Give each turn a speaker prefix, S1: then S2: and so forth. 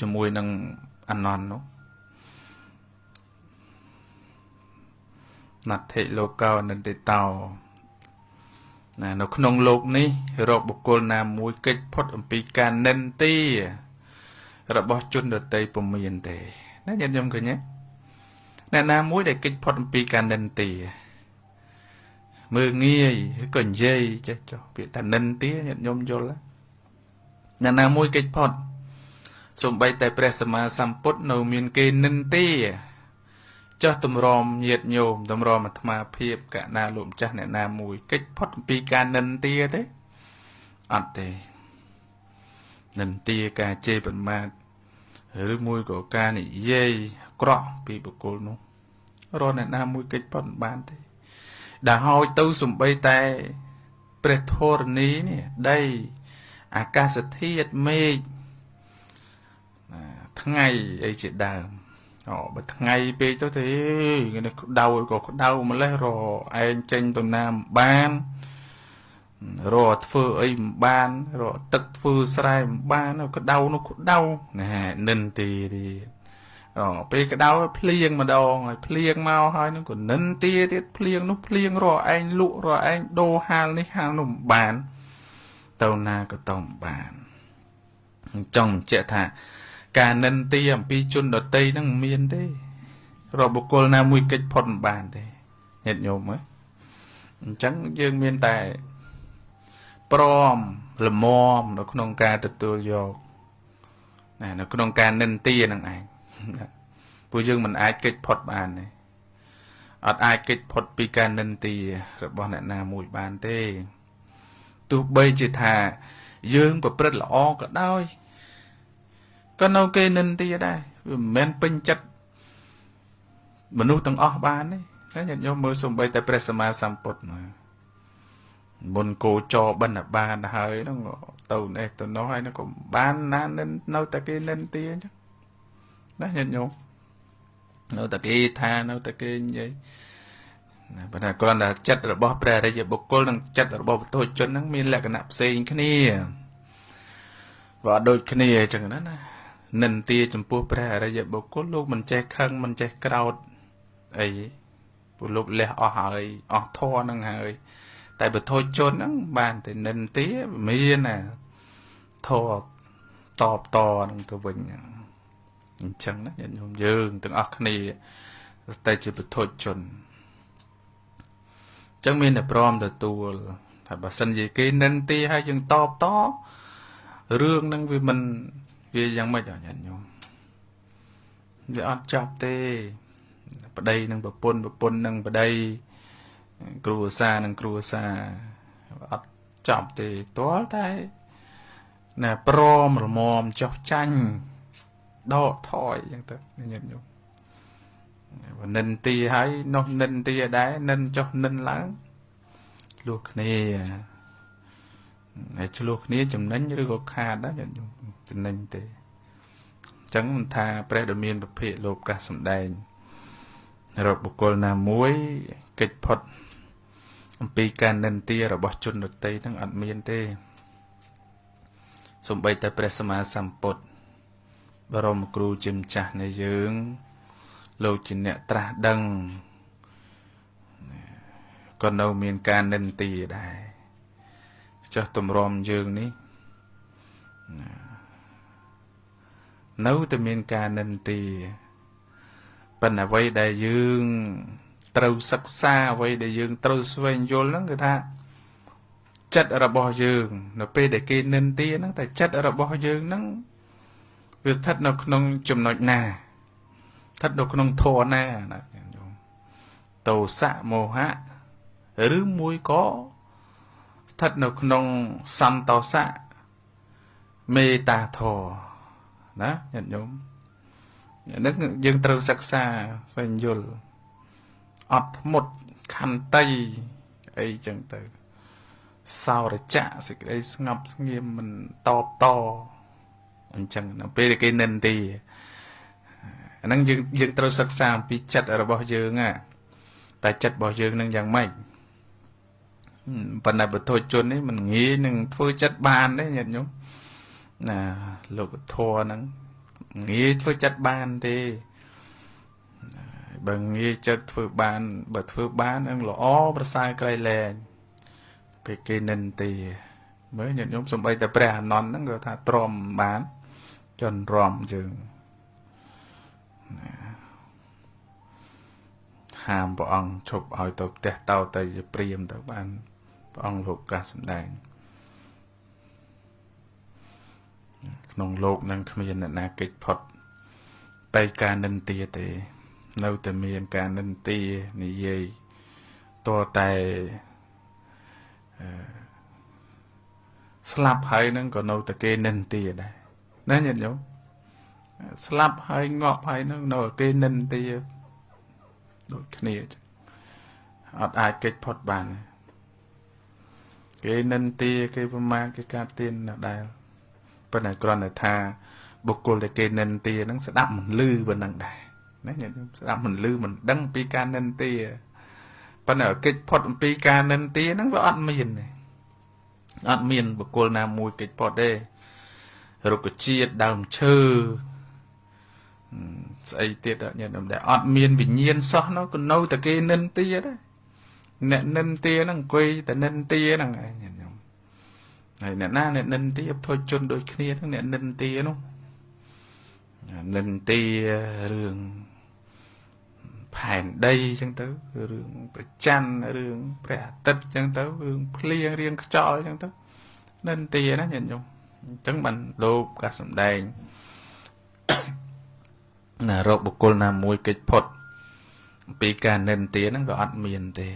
S1: ជាមួយនឹងអនន្តនោះណដ្ឋិលោកោអនន្តិតោណានៅក្នុងលោកនេះរកបុគ្គលណាមួយកិច្ចផុតអំពីការនិន្ទារបស់ជនដទៃពុំមានទេណាញាតិញោមឃើញទេអ្នកណាមួយដែលកិច្ចផុតអំពីការនិន្ទាមើងងាយឬក៏និយាយចេះចុះពាក្យថានិន្ទាញាតិញោមយល់អ្នកណាមួយកិច្ចផុតសូម្បីតែព្រះសម្មាសម្ពុទ្ធនៅមានគេនិន្ទាចុះតម្រាំញាតិញោមតម្រាំអាត្មាភាពកណាលោកម្ចាស់អ្នកណាមួយកិច្ចផុតអំពីការនិន្ទាទេអត់ទេនិន្ទាការជេរប្រមាថឬមួយក៏ការនិយាយក្រក់ពីបុគ្គលនោះរកអ្នកណាមួយកិច្ចផុតមិនបានទេដែលហើយទៅសំបីតែព្រះធរណីនេះដីអាកាសធាតុមេឃថ្ងៃអីជាដើមបើថ្ងៃពេកទៅទេគេក្តៅក៏ក្តៅម្លេះរឯងចេញទៅណាមិនបានរកធ្វើអីមិនបានរកទឹកធ្វើស្រែមិនបានក្តៅនោះក្តៅណានិនទីពេលក្តៅភ្លៀងម្ដងហើយភ្លៀងមកហើយនឹងក៏និនទីទៀតភ្លៀងនោះភ្លៀងរកឯងលក់រកឯងដូរហាលនេះហាលនោះមិនបានទៅណាក៏ទៅមិនបានចង់បញ្ជាក់ថាការនិន្ទាអំពីជនដតីហ្នឹងមិនមានទេរកបុគ្គលណាមួយកិច្ចផុតមិនបានទេញាតិញោមអញ្ចឹងយើងមានតែព្រមល្មមនៅក្នុងការទទួលយកណានៅក្នុងការនិន្ទាហ្នឹងឯងព្រោះយើងមិនអាចកិច្ចផុតបានទេអត់អាចកិច្ចផុតពីការនិន្ទារបស់អ្នកណាមួយបានទេទោះបីជាថាយើងប្រព្រឹត្តល្អក៏ដោយក៏នៅគេនិន្ទាដែរវាមិនមែនពេញចិត្តមនុស្សទាំងអស់បានទេញាតិញោមមើលសំបីតែព្រះសម្មាសម្ពុទ្ធមុនគោចរបិណ្ឌបាតហើយហ្នឹងទៅនេះទៅនោះហើយហ្នឹងក៏បានណានៅតែគេនិន្ទាអញ្ចឹងណាញាតិញោមនៅតែគេថានៅតែគេនិយាយណាប៉ុន្តែគ្រាន់តែចិត្តរបស់ព្រះអរិយបុគ្គលនិងចិត្តរបស់បុគ្គលជនហ្នឹងមានលក្ខណៈផ្សេងគ្នាបើដូចគ្នាអញ្ចឹងណានិន្ទាចំពោះព្រះអរិយបុគ្គលលោកមិនចេះខឹងមិនចេះក្រោធអីពួកលោកលះអស់ហើយអស់ធម៌ហ្នឹងហើយតែបុគ្គលជនហ្នឹងបានតែនិន្ទាមានណាធម៌តបតនឹងទៅវិញអញ្ចឹងណាញាតិញោមយើងទាំងអស់គ្នាតែជាបុគ្គលជនអញ្ចឹងមានតែព្រមទទួលថាបើសិនជាគេនិន្ទាហើយយើងតបតរឿងហ្នឹងវាមិនវាយ៉ាងម៉េចញាតិញោមវាអត់ចប់ទេប្តីនឹងប្រពន្ធនឹងប្តីគ្រួសារនឹងគ្រួសារអត់ចប់ទេទាល់តែណាព្រមរមមចោះចាញ់ដកថយអញ្ចឹងទៅញាតិញោមនិន្ទាហើយនោះនិន្ទាដែរនិនចុះនិនឡើងឆ្លោះគ្នាហើយឆ្លោះគ្នាចំណេញឬក៏ខាតដែរញាតិញោមចំណេញទេអញ្ចឹងមិនថាព្រះដ៏មានពភៈលោកកាសសម្ដែងរកបុគ្គលណាមួយកិច្ចផុតអំពីការនិន្ទារបស់ជនដទៃហ្នឹងអត់មានទេសូម្បីតែព្រះសម្មាសម្ពុទ្ធបរមគ្រូជាម្ចាស់នៃយើងលោកជាអ្នកត្រាស់ដឹងក៏នៅមានការនិន្ទាដែរចុះទម្រាំយើងនេះនៅតែមានការនិន្ទាប៉ុន្តែអ្វីដែលយើងត្រូវសិក្សាអ្វីដែលយើងត្រូវស្វែងយល់ហ្នឹងគឺថាចិត្តរបស់យើងនៅពេលដែលគេនិន្ទាហ្នឹងតែចិត្តរបស់យើងហ្នឹងវាស្ថិតនៅក្នុងចំណុចណាស្ថិតនៅក្នុងធម៌ណាណាទោសៈមោហៈឬមួយក៏ស្ថិតនៅក្នុងសន្តោសៈមេត្តាធម៌ណាញាតិញោមហ្នឹងយើងត្រូវសិក្សាស្វែងយល់អត់ធ្មត់ខន្តីអីចឹងទៅសោរចៈសេចក្តីស្ងប់ស្ងៀមមិនតបតអញ្ចឹងនៅពេលគេនិន្ទាអាហ្នឹងយើងត្រូវសិក្សាអំពីចិត្តរបស់យើងតែចិត្តរបស់យើងនឹងយ៉ាងម៉េចប៉ុន្តែបុគ្គលជននេះមិនងាយនឹងធ្វើចិត្តបានទេញាតិញោមណាលោកធម៌ហ្នឹង ងាយធ្វើចិត្តបានទេបើងាយចិត្តធ្វើបានបើធ្វើបាននឹងល្អប្រសើរក្រៃលែងពេលគេនិន្ទាមើលញាតិញោមសំបីតែព្រះអានន្ទហ្នឹងគាត់ថាទ្រាំបានចន់រំយើងហាមព្រះអង្គឈប់ឲ្យទៅផ្ទះតោទៅជាព្រាមទៅបានព្រះអង្គលោកកាសសម្ដែងក្នុងលោកនឹងគ្មានអ្នកណាគេចផុតទៅការនិន្ទាទេនៅតែមានការនិន្ទានិយាយតតែស្លាប់ហើយនឹងក៏នៅតែគេនិន្ទាដែរណាញាតិញោមស្លាប់ហើយងាប់ហើយនឹងនៅគេនិន្ទាដូចគ្នាអត់អាចគេចផុតបានគេនិន្ទាគេប្រមាថគេកាត់ទានណាដែរប៉ុន្តែគ្រាន់តែថាបុគ្គលដែលគេនិន្ទាហ្នឹងស្ដាប់មិនឮប៉ុណ្ណឹងដែរណាញាតិញោមស្ដាប់មិនឮមិនដឹងពីការនិន្ទាប៉ុន្តែគេចផុតអំពីការនិន្ទាហ្នឹងវាអត់មានទេអត់មានបុគ្គលណាមួយគេចផុតទេរុក្ខជាតិដើមឈើស្អីទៀតញាតិញោមដែលអត់មានវិញ្ញាណសោះនោះក៏នៅតែគេនិន្ទាដែរអ្នកនិន្ទាហ្នឹងអង្គុយតែនិន្ទាហ្នឹងឯងញាតិញោមហើយអ្នកណាអ្នកនិន្ទាធុជជនដូចគ្នាហ្នឹងអ្នកនិន្ទានោះនិន្ទារឿងផែនដីអញ្ចឹងទៅរឿងប្រច័នរឿងព្រះអាទិត្យអញ្ចឹងទៅរឿងភ្លៀងរឿងខ្យល់អញ្ចឹងទៅនិន្ទាណាញាតិញោមអញ្ចឹងបានលោកកាសសម្ដែងណារកបុគ្គលណាមួយគេចផុតពីការនិន្ទាហ្នឹងក៏អត់មានទេ